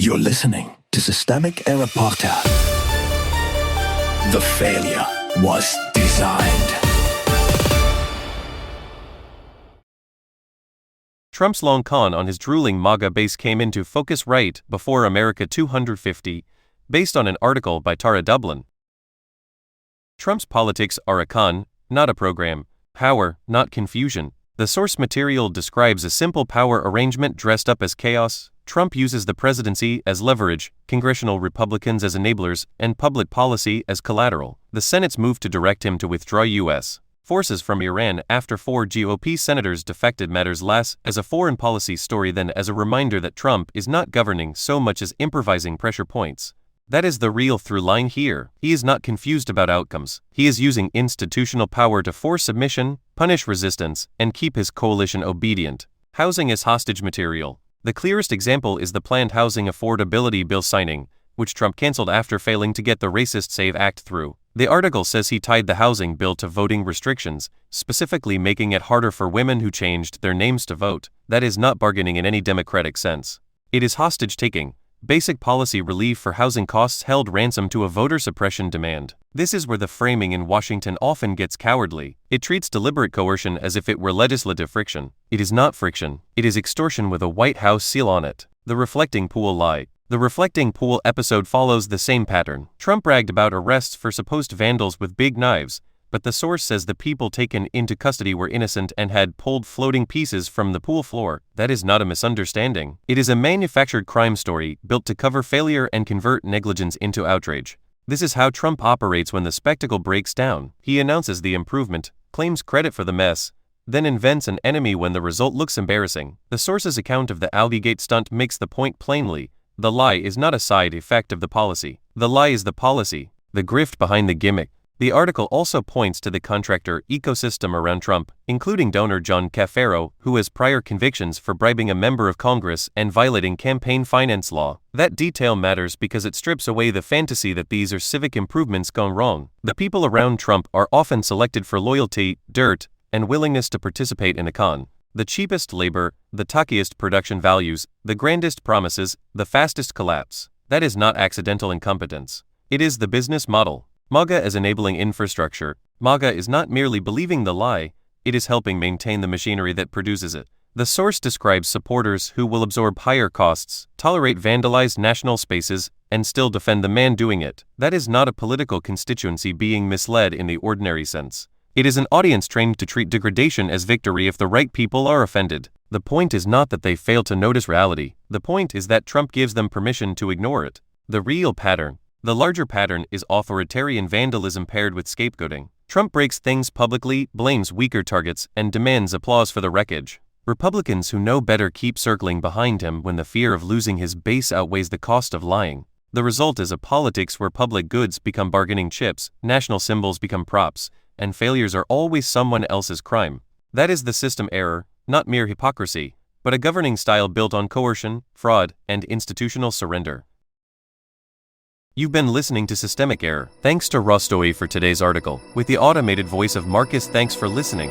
You're listening to Systemic Era Podcast. The failure was designed. Trump's long con on his drooling MAGA base came into focus right before America 250, based on an article by Tara Dublin. Trump's politics are a con, not a program. Power, not confusion. The source material describes a simple power arrangement dressed up as chaos. Trump uses the presidency as leverage, congressional Republicans as enablers, and public policy as collateral. The Senate's move to direct him to withdraw U.S. forces from Iran after 4 GOP senators defected matters less as a foreign policy story than as a reminder that Trump is not governing so much as improvising pressure points. That is the real through line here. He is not confused about outcomes. He is using institutional power to force submission, punish resistance, and keep his coalition obedient. Housing as hostage material. The clearest example is the planned Housing Affordability Bill signing, which Trump canceled after failing to get the racist SAVE Act through. The article says he tied the housing bill to voting restrictions, specifically making it harder for women who changed their names to vote. That is not bargaining in any democratic sense. It is hostage-taking. Basic policy relief for housing costs held ransom to a voter-suppression demand. This is where the framing in Washington often gets cowardly. It treats deliberate coercion as if it were legislative friction. It is not friction. It is extortion with a White House seal on it. The reflecting pool lie. The reflecting pool episode follows the same pattern. Trump bragged about arrests for supposed vandals with big knives, but the source says the people taken into custody were innocent and had pulled floating pieces from the pool floor. That is not a misunderstanding. It is a manufactured crime story built to cover failure and convert negligence into outrage. This is how Trump operates when the spectacle breaks down. He announces the improvement, claims credit for the mess, then invents an enemy when the result looks embarrassing. The source's account of the Algegate stunt makes the point plainly. The lie is not a side effect of the policy. The lie is the policy, the grift behind the gimmick. The article also points to the contractor ecosystem around Trump, including donor John Caffaro, who has prior convictions for bribing a member of Congress and violating campaign finance law. That detail matters because it strips away the fantasy that these are civic improvements gone wrong. The people around Trump are often selected for loyalty, dirt, and willingness to participate in a con. The cheapest labor, the tackiest production values, the grandest promises, the fastest collapse. That is not accidental incompetence. It is the business model. MAGA as enabling infrastructure. MAGA is not merely believing the lie, it is helping maintain the machinery that produces it. The source describes supporters who will absorb higher costs, tolerate vandalized national spaces, and still defend the man doing it. That is not a political constituency being misled in the ordinary sense. It is an audience trained to treat degradation as victory if the right people are offended. The point is not that they fail to notice reality. The point is that Trump gives them permission to ignore it. The real pattern. The larger pattern is authoritarian vandalism paired with scapegoating. Trump breaks things publicly, blames weaker targets, and demands applause for the wreckage. Republicans who know better keep circling behind him when the fear of losing his base outweighs the cost of lying. The result is a politics where public goods become bargaining chips, national symbols become props, and failures are always someone else's crime. That is the system error, not mere hypocrisy, but a governing style built on coercion, fraud, and institutional surrender. You've been listening to Systemic Error. Thanks to Rostoi for today's article. With the automated voice of Marcus, thanks for listening.